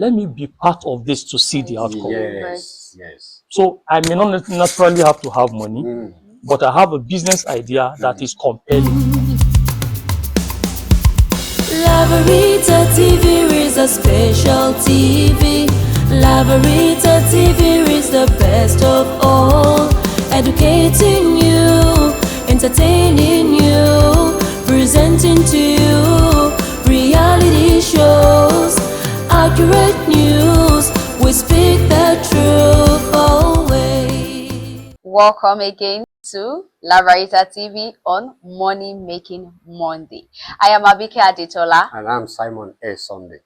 let me be part of this to see the outcome. Yes, yes. So I may not naturally have to have money, but I have a business idea that is compelling. Lavarita TV is a special TV. Lavarita TV is the best of all. Educating you, entertaining you, presenting to you reality shows, accurate news. We speak the truth always. Welcome again to Lavarita TV on Money Making Monday. I am Abike Adetola. And I'm Simon A. Sunday.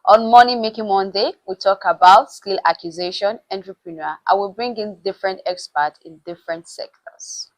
On Money Making Monday, we talk about skill acquisition, entrepreneur. I will bring in different experts in different sectors: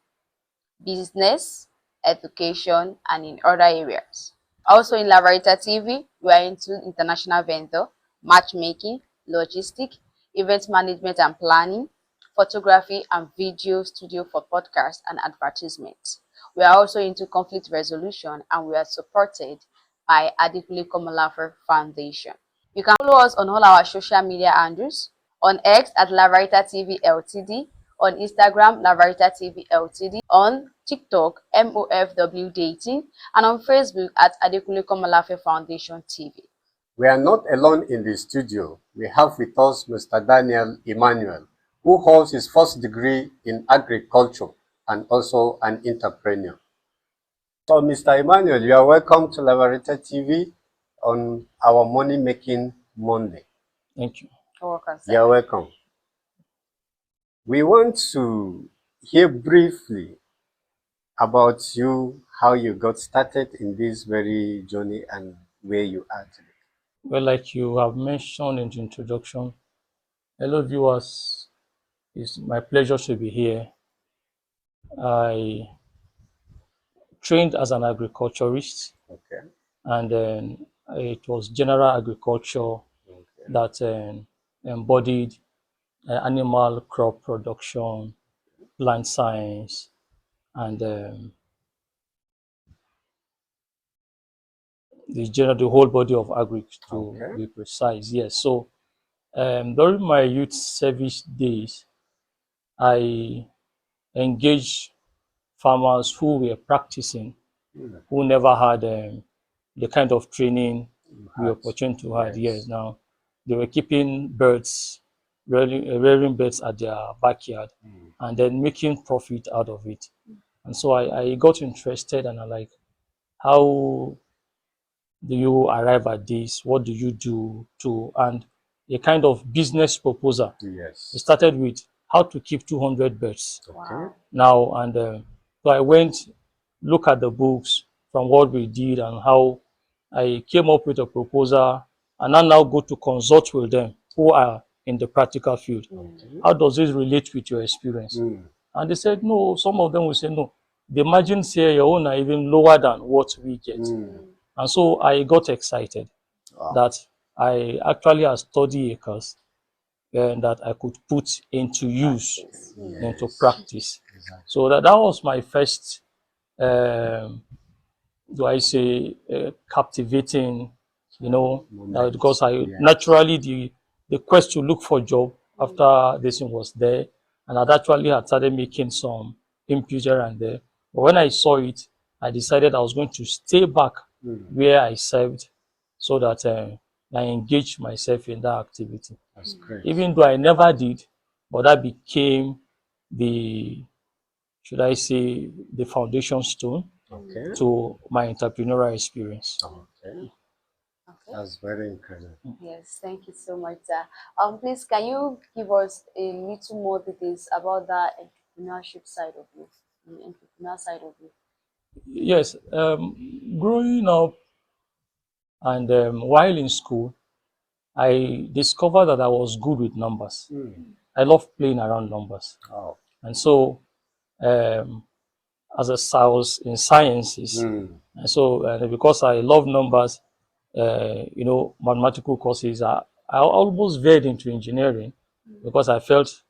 business, education, and in other areas. Also in Lavarita TV, we are into international vendor, matchmaking, logistics, event management and planning, photography and video studio for podcasts and advertisements. We are also into conflict resolution, and we are supported by Adekunle Komolafe Foundation. You can follow us on all our social media handles: on X at Lavarita TV Ltd, on Instagram Lavarita TV Ltd, on TikTok MOFW Dating, and on Facebook at Adekunle Komolafe Foundation TV. We are not alone in the studio. We have with us Mr. Daniel Emmanuel, who holds his first degree in agriculture and also an entrepreneur. So, Mr. Emmanuel, you are welcome to Lavarita TV on our Money Making Monday. Thank you. You're welcome, sir. You're welcome. We want to hear briefly about you, how you got started in this very journey and where you are today. Well, like you have mentioned in the introduction, hello viewers, it's my pleasure to be here. I trained as an agriculturist, Okay. and then it was general agriculture that embodied animal crop production, plant science, and the whole body of agri, to be precise. Yes. So during my youth service days, I engaged farmers who were practicing, who never had the kind of training we were opportunity to have. Yes. Now they were keeping birds, rearing birds at their backyard, and then making profit out of it. And so I got interested, and I like, how do you arrive at this? What do you do to, and a kind of business proposal. Yes. It started with how to keep 200 birds. Okay. Now, and so I went, look at the books from what we did and how I came up with a proposal, and I now go to consult with them who are in the practical field. How does this relate with your experience? And they said, no, some of them will say, no, the margins here, your own, are even lower than what we get. And so I got excited that I actually had study acres that I could put into use, into practice. Exactly. So that was my first, do I say, captivating, because I naturally, the quest to look for a job after this one was there, and I'd actually had started making some inputs here and there. But when I saw it, I decided I was going to stay back where I served, so that I engaged myself in that activity. That's great. Even though I never did, but that became the, should I say, the foundation stone to my entrepreneurial experience. Okay. That's very incredible. Yes, thank you so much, sir. Please, can you give us a little more details about the entrepreneurship side of you, the entrepreneur side of you? Yes, growing up and while in school, I discovered that I was good with numbers. I love playing around numbers. And so, as a was in sciences, and so because I love numbers, mathematical courses, I almost veered into engineering because I felt,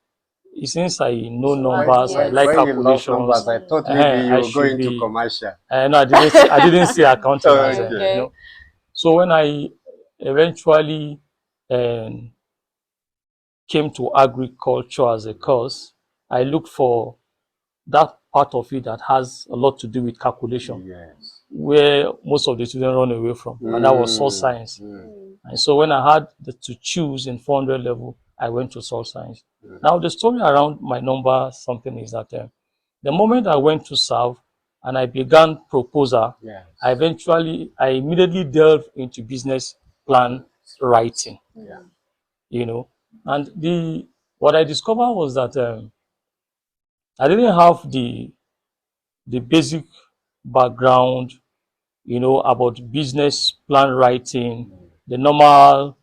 since I know numbers, I like calculations. You love numbers, I thought maybe you were going to commercial. No, I didn't see accounting as, So when I eventually and came to agriculture as a course, I looked for that part of it that has a lot to do with calculation, Yes. where most of the students run away from, and that was soil science. And so when I had to choose in 400 level, I went to soil science. Now the story around my number something is that the moment I went to serve and I began proposal, Yes. I immediately delved into business plan writing. Yeah. You know, and what I discovered was that I didn't have the basic background, you know, about business plan writing, the normal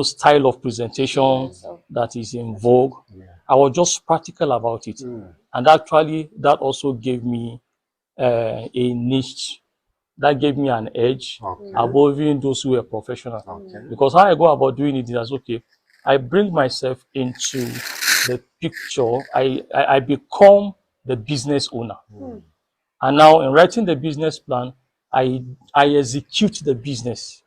style of presentation that is in vogue. Yeah. I was just practical about it, and actually that also gave me a niche. That gave me an edge above even those who were professional. Okay. Because how I go about doing it is okay, I bring myself into the picture. I become the business owner. And now in writing the business plan, I execute the business.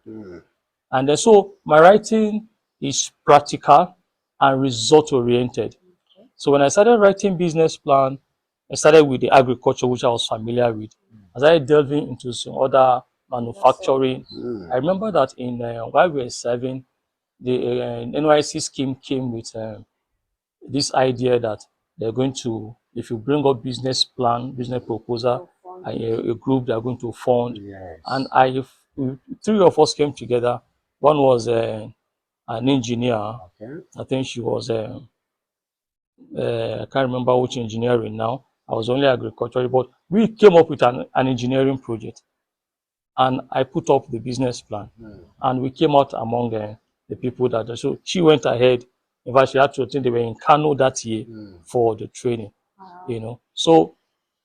And then so my writing is practical and result oriented. So when I started writing business plan, I started with the agriculture, which I was familiar with. I started delving into some other manufacturing. I remember that in while we were serving, the NYC scheme came with this idea that they're going to, if you bring up business plan, business proposal, a group they are going to fund. Yes. And three of us came together. One was an engineer. Okay. I think she was I can't remember which engineering now. I was only agricultural, but we came up with an engineering project, and I put up the business plan, and we came out among the people that. So she went ahead. In fact, she had to think they were in Kano that year for the training. You know, so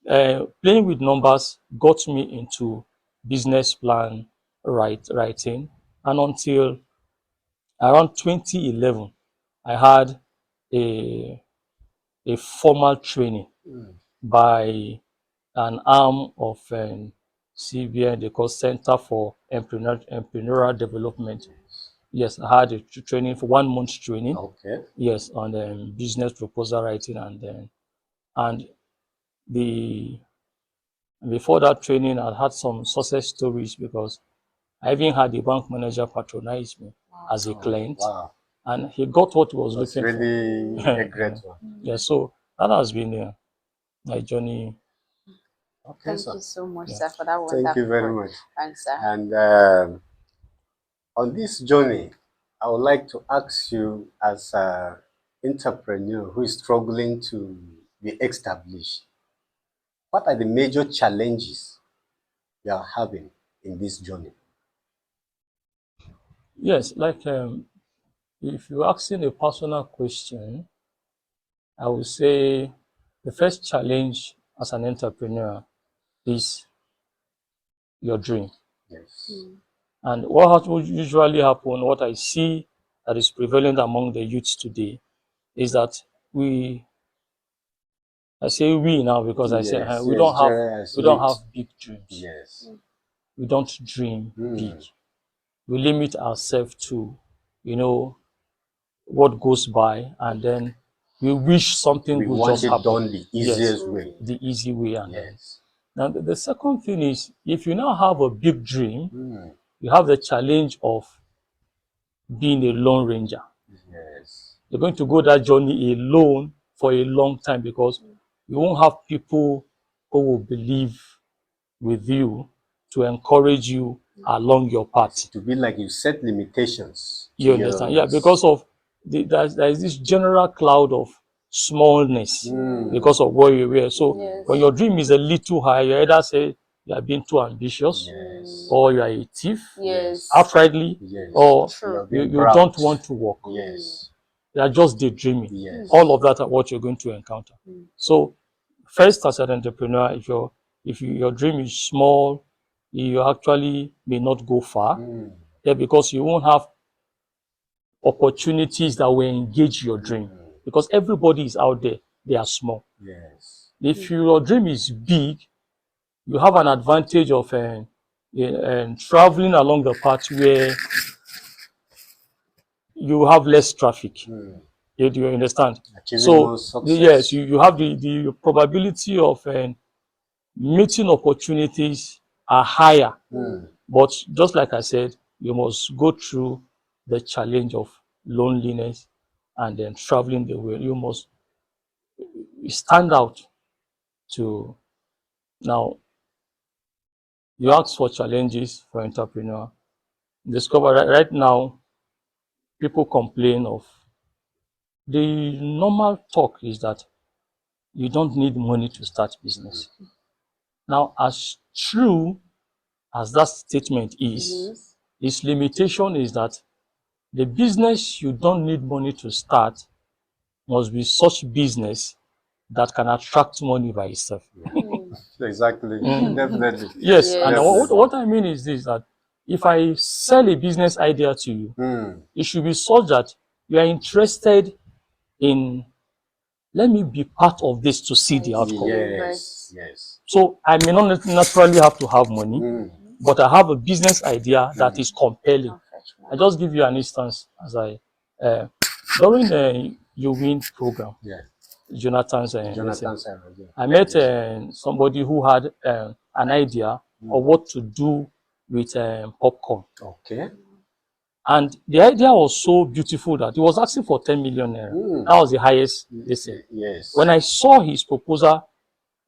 playing with numbers got me into business plan writing, and until around 2011, I had a formal training by an arm of CBN, they call Center for Entrepreneurial Development. Yes, I had a training for 1 month training. Okay. Yes, on business proposal writing, and before that training, I had some success stories because I even had the bank manager patronize me as a client. Wow. And he got what he was That's looking really for. a great one. Yeah, so that has been my journey. Okay, Thank sir. you so much, Yeah. sir, for that wonderful Thank you very much. answer. And on this journey, I would like to ask you, as an entrepreneur who is struggling to be established, what are the major challenges you are having in this journey? Yes, like if you're asking a personal question, I would say the first challenge as an entrepreneur is your dream. Yes. And what usually happen, what I see that is prevalent among the youths today, is that I say we now because I say Yes, we yes, don't yes, have youth. big dreams. Yes. We don't dream big. We limit ourselves to, you know, what goes by, and then we wish something We would want just it happen. done the Yes, easiest way. the easy way. And Yes. now the second thing is, if you now have a big dream, you have the challenge of being a lone ranger. Yes. You're going to go that journey alone for a long time because you won't have people who will believe with you to encourage you along your path. To be like you set limitations. You understand? Yeah, because of there is this general cloud of smallness because of where you were. So when your dream is a little high, you either say you are being too ambitious, or you are a thief, outrightly, or you don't want to work. Yes. You are just daydreaming. Yes. All of that are what you're going to encounter. So first, as an entrepreneur, if your dream is small, you actually may not go far. Yeah, because you won't have opportunities that will engage your dream. Because everybody is out there, they are small. Yes. If your dream is big, you have an advantage of traveling along the path where you have less traffic. Do you understand? Achieving So more success. yes, you have the probability of meeting opportunities are higher. But just like I said, you must go through the challenge of loneliness and then traveling the world. You must stand out to now. You ask for challenges for entrepreneur. Discover right now, people complain of the normal talk is that you don't need money to start business. Now, as true as that statement is, its limitation is that the business you don't need money to start must be such business that can attract money by itself. Exactly. Definitely. Yes, and Definitely. what I mean is this, that if I sell a business idea to you, it should be such that you are interested in, let me be part of this to see the outcome. Yes. Yes. So I may not naturally have to have money, but I have a business idea that is compelling. I just give you an instance as I during the You Win program, Jonathan's I met somebody who had an idea of what to do with popcorn. Okay. And the idea was so beautiful that he was asking for 10 million naira. That was the highest they said. Yes. When I saw his proposal,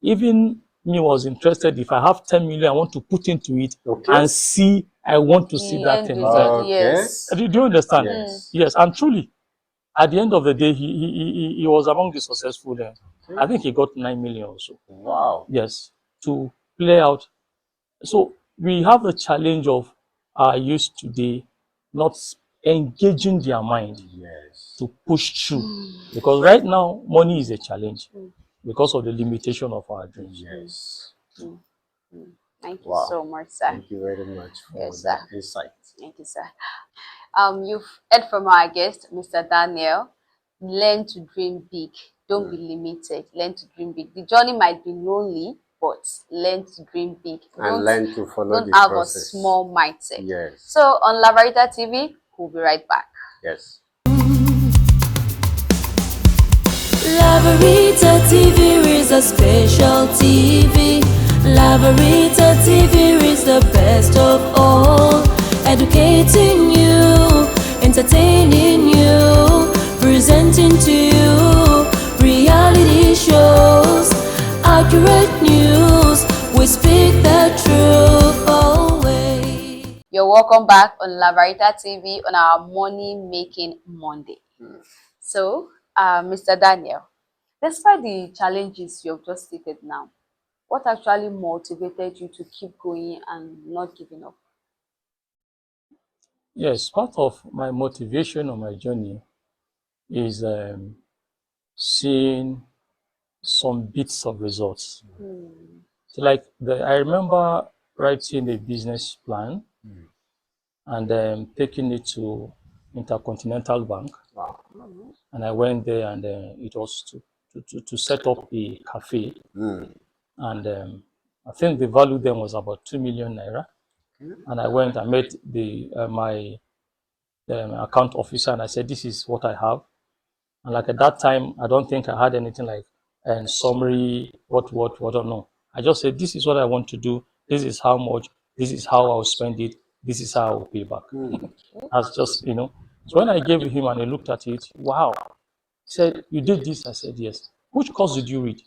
even me was interested. If I have 10 million, I want to put into it and see, I want to see that thing. Yes. Do you understand? Yes. Yes. And truly, at the end of the day, he was among the successful then. I think he got 9 million or so. Wow. Yes. To play out. So we have the challenge of our youth today not engaging their mind to push through. Because right now, money is a challenge because of the limitation of our dreams. Yes. Thank you so much, sir. Thank you very much for Yes, that sir. insight. Thank you, sir. You've heard from our guest, Mr. Daniel. Learn to dream big. Don't be limited. Learn to dream big. The journey might be lonely, but learn to dream big. And learn to follow the have process. a small mindset. Yes. So on Lavarita TV, we'll be right back. Yes. Lavarita TV is a special TV. Lavarita TV is the best of all. Educating you, entertaining you, presenting to you reality shows, accurate news. We speak the truth always. You're welcome back on Lavarita TV on our Money Making Monday. So, Mr. Daniel, despite the challenges you've just stated now, what actually motivated you to keep going and not giving up? Yes, part of my motivation on my journey is seeing some bits of results. So like I remember writing a business plan and taking it to Intercontinental Bank. Wow. And I went there and it was to set up a cafe. And I think the value then was about 2 million naira. And I went and met my account officer and I said, this is what I have. And like at that time, I don't think I had anything like summary, what, I don't know. I just said, this is what I want to do. This is how much. This is how I'll spend it. This is how I'll pay back. That's just, So when I gave him and he looked at it, wow. He said, you did this? I said, yes. Which course did you read?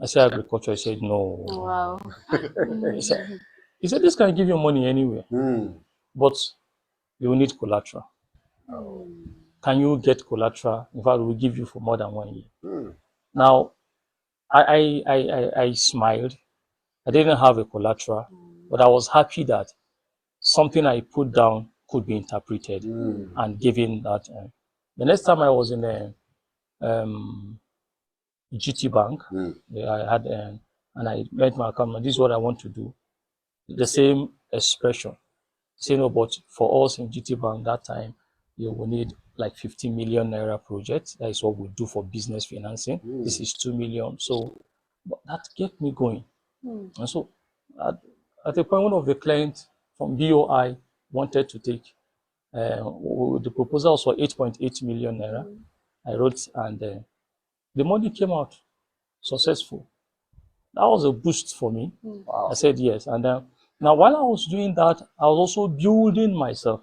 I said, agriculture. He said, no. Wow. He said, this can give you money anywhere, but you will need collateral. Can you get collateral? In fact, we'll give you for more than 1 year. Now, I smiled. I didn't have a collateral, but I was happy that something I put down could be interpreted and given that. The next time I was in a GT Bank, I had and I met my account. This is what I want to do. The same expression. Say no, but for us in GT Bank that time, you will need like 50 million naira project. That is what we do for business financing. This is 2 million. So but that kept me going. And so at the point, one of the clients from BOI wanted to take The proposal was for 8.8 million naira. I wrote, and the money came out successful. That was a boost for me. Wow. I said yes. And now, while I was doing that, I was also building myself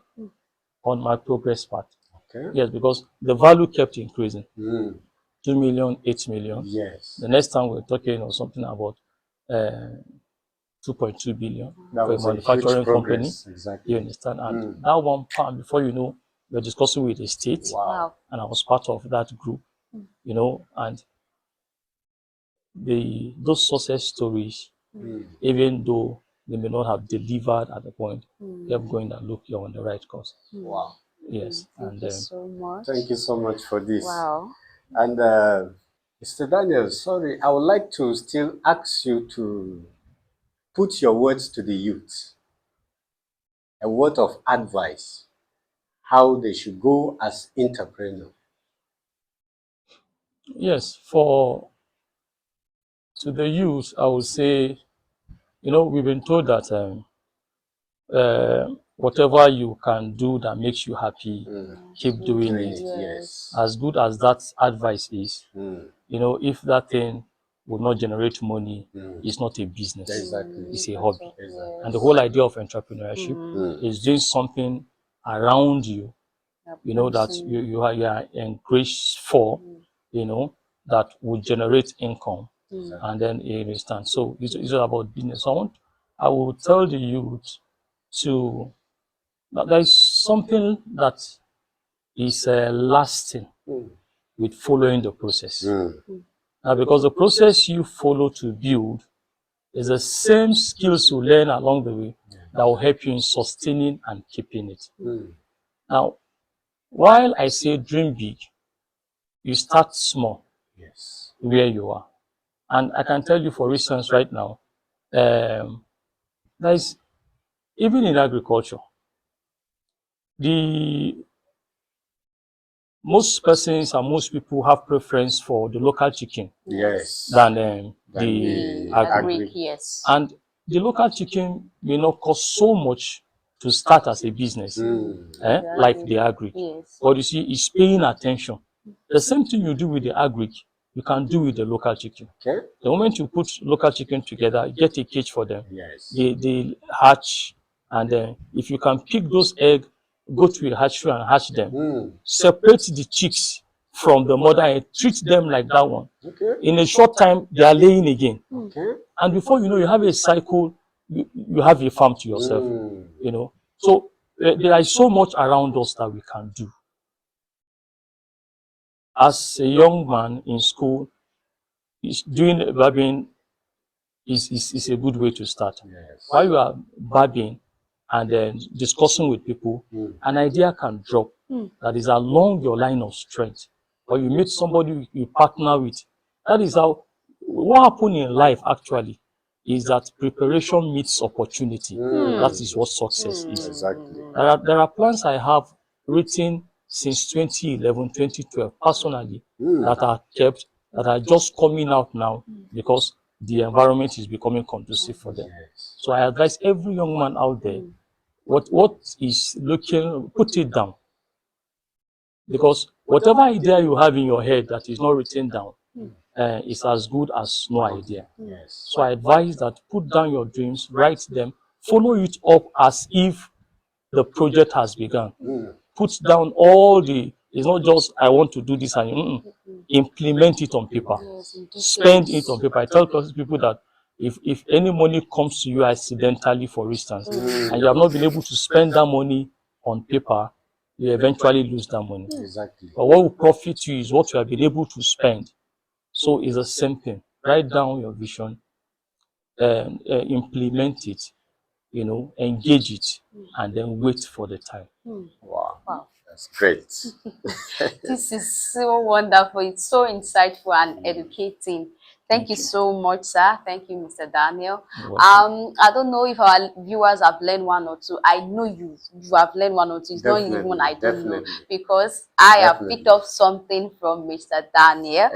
on my progress path. Okay. Yes, because the value kept increasing. Mm. 2 million, 8 million. Yes. The next time we're talking or something about 2.2 billion That for a was a huge manufacturing company. progress. Exactly. You understand? And that one pound, before you know, we're discussing with the state. Wow. And I was part of that group, you know, and those success stories, even though they may not have delivered at the point, they're going and look, you're on the right course. Wow. Yes. Thank you so much. Thank you so much for this. Wow. And Mr. Daniel, sorry, I would like to still ask you to put your words to the youth. A word of advice, how they should go as entrepreneur. Yes, to the youth, I would say, you know, we've been told that whatever you can do that makes you happy, keep doing it. Yes. As good as that advice is, you know, if that thing will not generate money, it's not a business. Exactly. It's a hobby. Exactly. And the whole idea of entrepreneurship is doing something around you, you know, that you are encouraged for, you know, that will generate income. And then you understand. So it's all about business. So I will tell the youth that there is something that is lasting with following the process. Now, because the process you follow to build is the same skills you learn along the way that will help you in sustaining and keeping it. Now, while I say dream big, you start small where you are. And I can tell you, for instance, right now, there is, even in agriculture, most persons and most people have preference for the local chicken than the agri. Yes. And the local chicken may not cost so much to start as a business, like the agri. Yes. But you see, it's paying attention. The same thing you do with the agri, you can do with the local chicken. Okay. The moment you put local chicken together, get a cage for them. Yes. They hatch, and then if you can pick those eggs, go to a hatchery and hatch them. Separate the chicks from the mother and treat them like that one. Okay. In a short time, they are laying again. Okay. And before you know, you have a cycle, you have a farm to yourself, you know. So there is so much around us that we can do. As a young man in school, doing barbing is a good way to start. Yes. While you are barbing and then discussing with people, an idea can drop that is along your line of strength. Or you meet somebody you partner with. That is how, what happened in life actually is that preparation meets opportunity. That is what success is. Exactly. There are plans I have written since 2011, 2012, personally, that are kept, that are just coming out now because the environment is becoming conducive for them. Yes. So I advise every young man out there, what is looking, put it down. Because whatever idea you have in your head that is not written down is as good as no idea. Yes. So I advise that put down your dreams, write them, follow it up as if the project has begun. Put down all it's not just I want to do this and implement it on paper. Spend it on paper. I tell people that if any money comes to you accidentally, for instance, and you have not been able to spend that money on paper, you eventually lose that money. Exactly. But what will profit you is what you have been able to spend. So it's the same thing. Write down your vision, implement it, you know, engage it, and then wait for the time. Wow. That's great. This is so wonderful. It's so insightful and educating. Thank you so much, sir. Thank you, Mr. Daniel. You're welcome. I don't know if our viewers have learned one or two. I know you have learned one or two. It's not Definitely, even I don't know, definitely. because I have Definitely. picked up something from Mr. Daniel.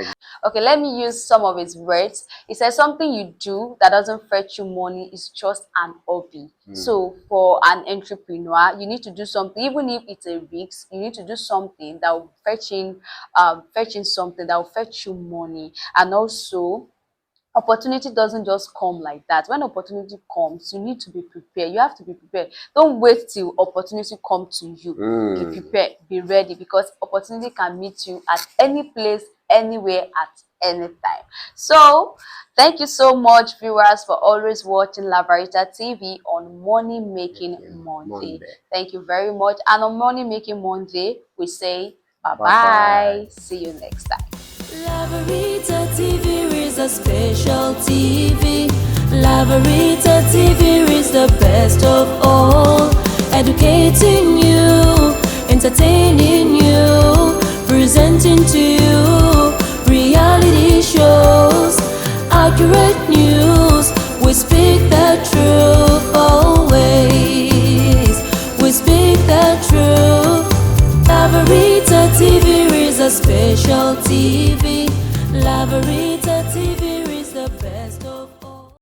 Okay, let me use some of his words. He says something you do that doesn't fetch you money is just an hobby. So for an entrepreneur, you need to do something, even if it's a risk, you need to do something that will fetching something that will fetch you money. And also, opportunity doesn't just come like that. When opportunity comes, you need to be prepared. You have to be prepared. Don't wait till opportunity come to you. Be prepared, be ready, because opportunity can meet you at any place, anywhere, at any time. So thank you so much, viewers, for always watching Lavarita TV on Money Making Monday. Thank you very much. And on Money Making Monday, we say bye-bye. See you next time. Lavarita TV is a special TV. Lavarita TV is the best of all. Educating you, entertaining you, presenting to you reality shows, accurate news. We speak the truth always. We speak the truth. Lavarita TV is a special TV.